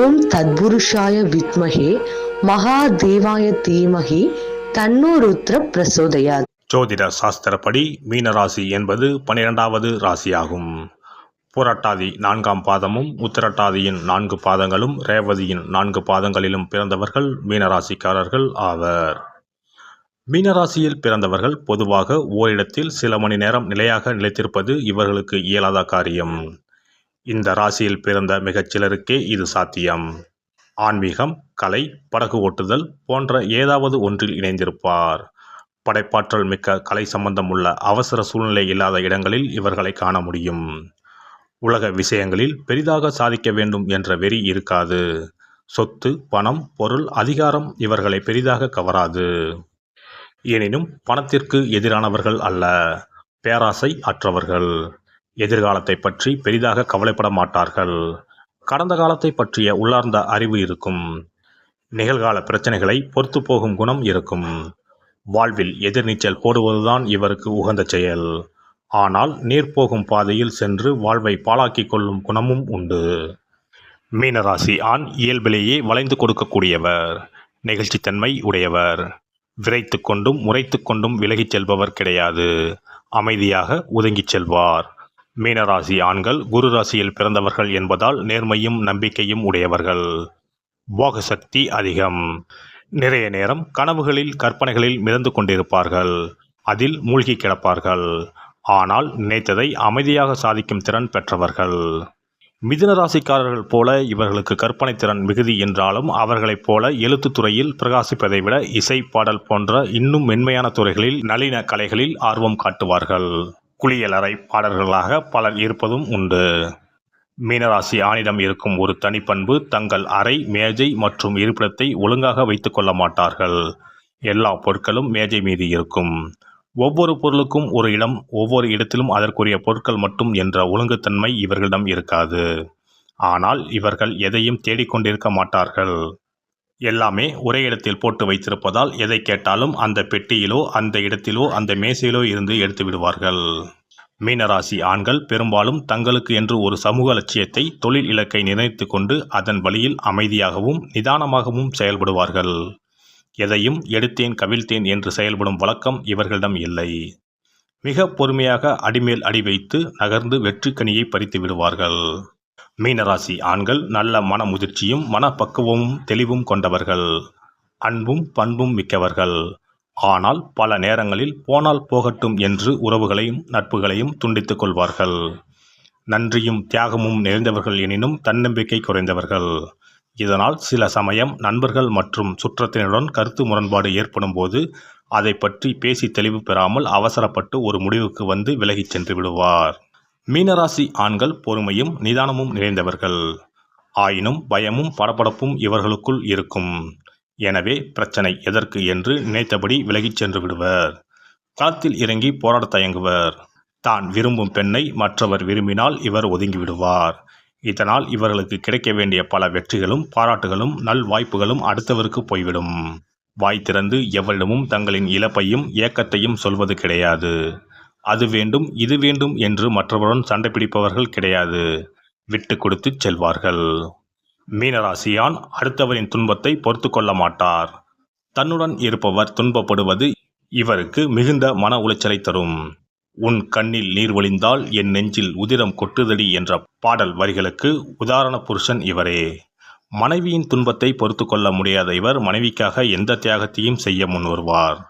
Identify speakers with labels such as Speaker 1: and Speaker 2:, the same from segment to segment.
Speaker 1: ஓம் தத்புருஷாய வித்மஹே மகாதேவாய தீமஹி தன்னோ ருத்ர பிரசோதயாத்.
Speaker 2: ஜோதிட சாஸ்திரப்படி மீனராசி என்பது 12வது ராசியாகும். புரட்டாதி 4ஆம் பாதமும் உத்திரட்டாதியின் 4 பாதங்களும் ரேவதியின் 4 பாதங்களிலும் பிறந்தவர்கள் மீனராசிக்காரர்கள் ஆவர். மீனராசியில் பிறந்தவர்கள் பொதுவாக ஓரிடத்தில் சில மணி நேரம் நிலையாக நிலைத்திருப்பது இவர்களுக்கு இயலாத காரியம். இந்த ராசியில் பிறந்த மிகச் சிலருக்கே இது சாத்தியம். ஆன்மீகம், கலை, படகு ஓட்டுதல் போன்ற ஏதாவது ஒன்றில் இணைந்திருப்பார். படைப்பாற்றல் மிக்க கலை சம்பந்தம் உள்ள அவசர சூழ்நிலை இல்லாத இடங்களில் இவர்களை காண முடியும். உலக விஷயங்களில் பெரிதாக சாதிக்க வேண்டும் என்ற வெறி இருக்காது. சொத்து, பணம், பொருள், அதிகாரம் இவர்களை பெரிதாக கவராது. எனினும் பணத்திற்கு எதிரானவர்கள் அல்ல, பேராசை அற்றவர்கள். எதிர்காலத்தை பற்றி பெரிதாக கவலைப்பட மாட்டார்கள். கடந்த காலத்தை பற்றிய உள்ளார்ந்த அறிவு இருக்கும். நிகழ்கால பிரச்சனைகளை பொறுத்து போகும் குணம் இருக்கும். வாழ்வில் எதிர்நீச்சல் போடுவதுதான் இவருக்கு உகந்த செயல். ஆனால் நீர் போகும் பாதையில் சென்று வாழ்வை பாழாக்கிக் கொள்ளும் குணமும் உண்டு. மீனராசி ஆண் இயல்பிலேயே வளைந்து கொடுக்கக்கூடியவர், நெகிழ்ச்சித்தன்மை உடையவர். விரைத்து கொண்டும் முறைத்து கொண்டும் விலகிச் செல்பவர் கிடையாது. அமைதியாக ஒதுங்கிச் செல்வார். மீனராசி ஆண்கள் குரு ராசியில் பிறந்தவர்கள் என்பதால் நேர்மையும் நம்பிக்கையும் உடையவர்கள். போக சக்தி அதிகம். நிறைய நேரம் கனவுகளில் கற்பனைகளில் மிதந்து கொண்டிருப்பார்கள். அதில் மூழ்கி கிடப்பார்கள். ஆனால் நினைத்ததை அமைதியாக சாதிக்கும் திறன் பெற்றவர்கள். மிதுன ராசிக்காரர்கள் போல இவர்களுக்கு கற்பனை திறன் மிகுதி என்றாலும் அவர்களைப் போல எழுத்துத்துறையில் பிரகாசிப்பதை விட இசை, பாடல் போன்ற இன்னும் மென்மையான துறைகளில் நளின கலைகளில் ஆர்வம் காட்டுவார்கள். குளியலறை பாடல்களாக பலர் இருப்பதும் உண்டு. மீனராசி ஆணிடம் இருக்கும் ஒரு தனிப்பண்பு தங்கள் அறை, மேஜை மற்றும் இருப்பிடத்தை ஒழுங்காக வைத்து கொள்ள மாட்டார்கள். எல்லா பொருட்களும் மேஜை மீது இருக்கும். ஒவ்வொரு பொருளுக்கும் ஒரு இடம், ஒவ்வொரு இடத்திலும் அதற்குரிய பொருட்கள் மட்டும் என்ற ஒழுங்குத்தன்மை இவர்களிடம் இருக்காது. ஆனால் இவர்கள் எதையும் தேடிக்கொண்டிருக்க மாட்டார்கள். எல்லாமே ஒரே இடத்தில் போட்டு வைத்திருப்பதால் எதை கேட்டாலும் அந்த பெட்டியிலோ அந்த இடத்திலோ அந்த மேசையிலோ இருந்து எடுத்து விடுவார்கள். மீனராசி ஆண்கள் பெரும்பாலும் தங்களுக்கு என்று ஒரு சமூக லட்சியத்தை, தொழில் இலக்கை நிர்ணயித்து கொண்டு அதன் வழியில் அமைதியாகவும் நிதானமாகவும் செயல்படுவார்கள். எதையும் எடுத்தேன் கவிழ்த்தேன் என்று செயல்படும் வழக்கம் இவர்களிடம் இல்லை. மிக பொறுமையாக அடிமேல் அடி வைத்து நகர்ந்து வெற்றி கனியை பறித்து விடுவார்கள். மீனராசி ஆண்கள் நல்ல மன முதிர்ச்சியும் மனப்பக்குவமும் தெளிவும் கொண்டவர்கள். அன்பும் பண்பும் மிக்கவர்கள். ஆனால் பல நேரங்களில் போனால் போகட்டும் என்று உறவுகளையும் நட்புகளையும் துண்டித்துக் கொள்வார்கள். நன்றியும் தியாகமும் நிறைந்தவர்கள் எனினும் தன்னம்பிக்கை குறைந்தவர்கள். இதனால் சில சமயம் நண்பர்கள் மற்றும் சுற்றத்தினருடன் கருத்து முரண்பாடு ஏற்படும் போது அதை பற்றி பேசி தெளிவு பெறாமல் அவசரப்பட்டு ஒரு முடிவுக்கு வந்து விலகிச் சென்று விடுவார். மீனராசி ஆண்கள் பொறுமையும் நிதானமும் நிறைந்தவர்கள். ஆயினும் பயமும் படபடப்பும் இவர்களுக்குள் இருக்கும். எனவே பிரச்சனை எதற்கு என்று நினைத்தபடி விலகிச் சென்று விடுவர். களத்தில் இறங்கி போராட தயங்குவர். தான் விரும்பும் பெண்ணை மற்றவர் விரும்பினால் இவர் ஒதுங்கிவிடுவார். இதனால் இவர்களுக்கு கிடைக்க வேண்டிய பல வெற்றிகளும் பாராட்டுகளும் நல் வாய்ப்புகளும் அடுத்தவருக்கு போய்விடும். வாய் திறந்து எவரிடமும் தங்களின் இழப்பையும் ஏக்கத்தையும் சொல்வது கிடையாது. அது வேண்டும் இது வேண்டும் என்று மற்றவருடன் சண்டை பிடிப்பவர்கள் கிடையாது. விட்டு கொடுத்து செல்வார்கள். மீனராசியான் அடுத்தவரின் துன்பத்தை பொறுத்து கொள்ள மாட்டார். தன்னுடன் இருப்பவர் துன்பப்படுவது இவருக்கு மிகுந்த மன உளைச்சலை தரும். உன் கண்ணில் நீர் வழிந்தால் என் நெஞ்சில் உதிரம் கொட்டுதடி என்ற பாடல் வரிகளுக்கு உதாரண புருஷன் இவரே. மனைவியின் துன்பத்தை பொறுத்து கொள்ள முடியாத இவர் மனைவிக்காக எந்த தியாகத்தையும் செய்ய முன்வருவார்.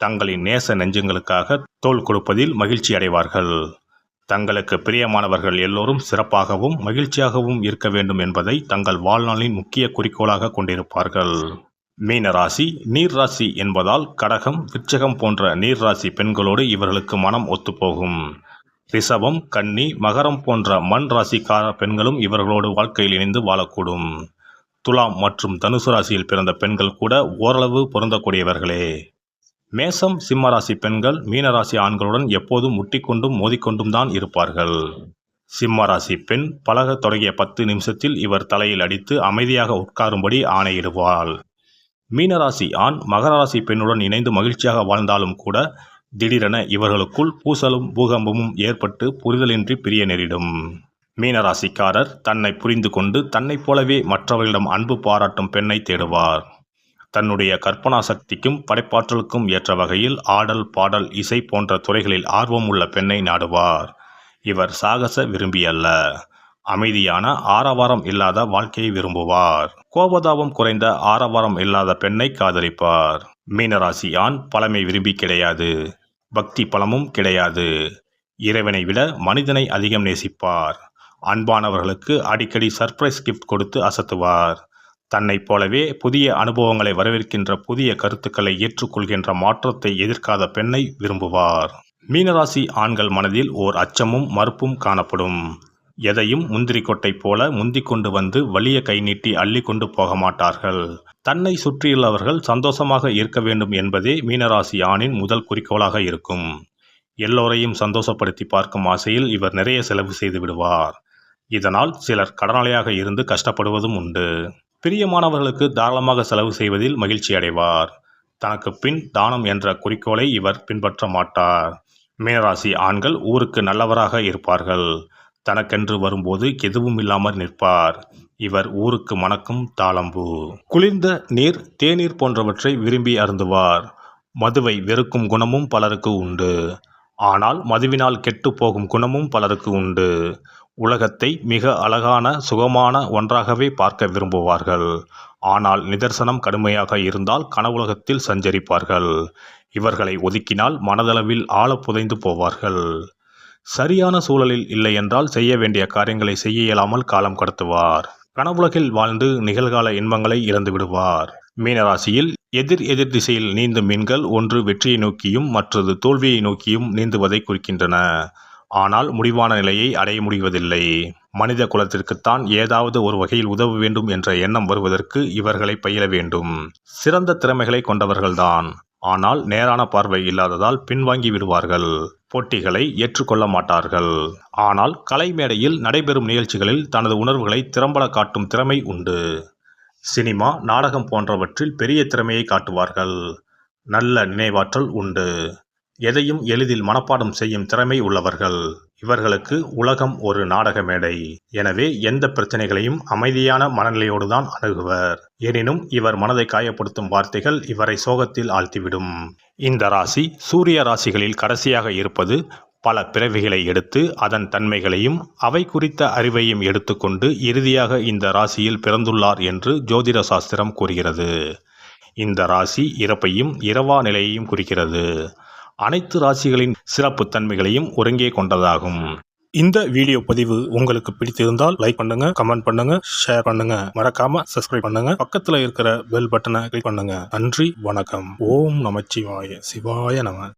Speaker 2: தங்களின் நேச நெஞ்சங்களுக்காக தோள் கொடுப்பதில் மகிழ்ச்சி அடைவார்கள். தங்களுக்கு பிரியமானவர்கள் எல்லோரும் சிறப்பாகவும் மகிழ்ச்சியாகவும் இருக்க வேண்டும் என்பதை தங்கள் வாழ்நாளின் முக்கிய குறிக்கோளாக கொண்டிருப்பார்கள். மீனராசி நீர் ராசி என்பதால் கடகம், விருச்சிகம் போன்ற நீர் ராசி பெண்களோடு இவர்களுக்கு மனம் ஒத்துப்போகும். ரிஷபம், கன்னி, மகரம் போன்ற மண் ராசிக்கார பெண்களும் இவர்களோடு வாழ்க்கையில் இணைந்து வாழக்கூடும். துலாம் மற்றும் தனுசு ராசியில் பிறந்த பெண்கள் கூட ஓரளவு பொருந்தக்கூடியவர்களே. மேசம், சிம்மராசி பெண்கள் மீனராசி ஆண்களுடன் எப்போதும் முட்டிக்கொண்டும் மோதிக்கொண்டும் தான் இருப்பார்கள். சிம்மராசி பெண் பழக தொடங்கிய 10 நிமிஷத்தில் இவர் தலையில் அடித்து அமைதியாக உட்காரும்படி ஆணையிடுவாள். மீனராசி ஆண் மகராசி பெண்ணுடன் இணைந்து மகிழ்ச்சியாக வாழ்ந்தாலும் கூட திடீரென இவர்களுக்குள் பூசலும் பூகம்பமும் ஏற்பட்டு புரிதலின்றி பிரிய நேரிடும். மீனராசிக்காரர் தன்னை புரிந்து கொண்டு தன்னைப் போலவே மற்றவர்களிடம் அன்பு பாராட்டும் பெண்ணை தேடுவார். தன்னுடைய கற்பனா சக்திக்கும் படைப்பாற்றலுக்கும் ஏற்ற வகையில் ஆடல், பாடல், இசை போன்ற துறைகளில் ஆர்வம் உள்ள பெண்ணை நாடுவார். இவர் சாகச விரும்பி அல்ல, அமைதியான ஆரவாரம் இல்லாத வாழ்க்கையை விரும்புவார். கோபதாபம் குறைந்த ஆரவாரம் இல்லாத பெண்ணை காதலிப்பார். மீனராசி ஆண் பழமை விரும்பி கிடையாது, பக்தி பலமும் கிடையாது. இறைவனை விட மனிதனை அதிகம் நேசிப்பார். அன்பானவர்களுக்கு அடிக்கடி சர்ப்ரைஸ் கிஃப்ட் கொடுத்து அசத்துவார். தன்னைப் போலவே புதிய அனுபவங்களை வரவேற்கின்ற, புதிய கருத்துக்களை ஏற்றுக்கொள்கின்ற, மாற்றத்தை எதிர்க்காத பெண்ணை விரும்புவார். மீனராசி ஆண்கள் மனதில் ஓர் அச்சமும் மறுப்பும் காணப்படும். எதையும் முந்திரி கொட்டை போல முந்திக் கொண்டு வந்து வலிய கை நீட்டி அள்ளி கொண்டு போக மாட்டார்கள். தன்னை சுற்றியுள்ளவர்கள் சந்தோஷமாக இருக்க வேண்டும் என்பதே மீனராசி ஆணின் முதல் குறிக்கோளாக இருக்கும். எல்லோரையும் சந்தோஷப்படுத்தி பார்க்கும் ஆசையில் இவர் நிறைய செலவு செய்து விடுவார். இதனால் சிலர் கடனாளியாக இருந்து கஷ்டப்படுவதும் உண்டு. பிரியமானவர்களுக்கு தாராளமாக செலவு செய்வதில் மகிழ்ச்சி அடைவார். தனக்கு பின் தானம் என்ற குறிக்கோளை இவர் பின்பற்ற மாட்டார். மீனராசி ஆண்கள் ஊருக்கு நல்லவராக இருப்பார்கள். தனக்கென்று வரும்போது எதுவும் இல்லாமல் நிற்பார். இவர் ஊருக்கு மணக்கும் தாளம்பூ. குளிர்ந்த நீர், தேநீர் போன்றவற்றை விரும்பி அருந்துவார். மதுவை வெறுக்கும் குணமும் பலருக்கு உண்டு. ஆனால் மதுவினால் கெட்டு போகும் குணமும் பலருக்கு உண்டு. உலகத்தை மிக அழகான, சுகமான ஒன்றாகவே பார்க்க விரும்புவார்கள். ஆனால் நிதர்சனம் கடுமையாக இருந்தால் கனவுலகத்தில் சஞ்சரிப்பார்கள். இவர்களை ஒதுக்கினால் மனதளவில் ஆழ புதைந்து போவார்கள். சரியான சூழலில் இல்லை என்றால் செய்ய வேண்டிய காரியங்களை செய்ய இயலாமல் காலம் கடத்துவார். கனவுலகில் வாழ்ந்து நிகழ்கால இன்பங்களை இழந்து விடுவார். மீனராசியில் எதிர் திசையில் நீந்தும் மீன்கள் ஒன்று வெற்றியை நோக்கியும் மற்றது தோல்வியை நோக்கியும் நீந்துவதை குறிக்கின்றன. ஆனால் முடிவான நிலையை அடைய முடிவதில்லை. மனித குலத்திற்குத்தான் ஏதாவது ஒரு வகையில் உதவ வேண்டும் என்ற எண்ணம் வருவதற்கு இவர்களை பயில வேண்டும். சிறந்த திறமைகளை கொண்டவர்கள்தான். ஆனால் நேரான பார்வை இல்லாததால் பின்வாங்கி விடுவார்கள். போட்டிகளை ஏற்றுக்கொள்ள மாட்டார்கள். ஆனால் கலை மேடையில் நடைபெறும் நிகழ்ச்சிகளில் தனது உணர்வுகளை திறம்பட காட்டும் திறமை உண்டு. சினிமா, நாடகம் போன்றவற்றில் பெரிய திறமையை காட்டுவார்கள். நல்ல நினைவாற்றல் உண்டு. எதையும் எளிதில் மனப்பாடம் செய்யும் திறமை உள்ளவர்கள். இவர்களுக்கு உலகம் ஒரு நாடக மேடை. எனவே எந்த பிரச்சனைகளையும் அமைதியான மனநிலையோடு தான் அணுகுவர். எனினும் இவர் மனதை காயப்படுத்தும் வார்த்தைகள் இவரை சோகத்தில் ஆழ்த்திவிடும். இந்த ராசி சூரிய ராசிகளில் கடைசியாக இருப்பது பல பிறவிகளை எடுத்து அதன் தன்மைகளையும் அவை குறித்த அறிவையும் எடுத்துக்கொண்டு இறுதியாக இந்த ராசியில் பிறந்துள்ளார் என்று ஜோதிட சாஸ்திரம் கூறுகிறது. இந்த ராசி இறப்பையும் இரவா நிலையையும் குறிக்கிறது. அனைத்து ராசிகளின் சிறப்பு தன்மைகளையும் ஒருங்கே கொண்டதாகும். இந்த வீடியோ பதிவு உங்களுக்கு பிடித்திருந்தால் லைக் பண்ணுங்க, கமெண்ட் பண்ணுங்க, ஷேர் பண்ணுங்க, மறக்காம சப்ஸ்கிரைப் பண்ணுங்க, பக்கத்துல இருக்கிற பெல் பட்டனை கிளிக் பண்ணுங்க. நன்றி, வணக்கம். ஓம் நமச்சிவாய, சிவாய நம.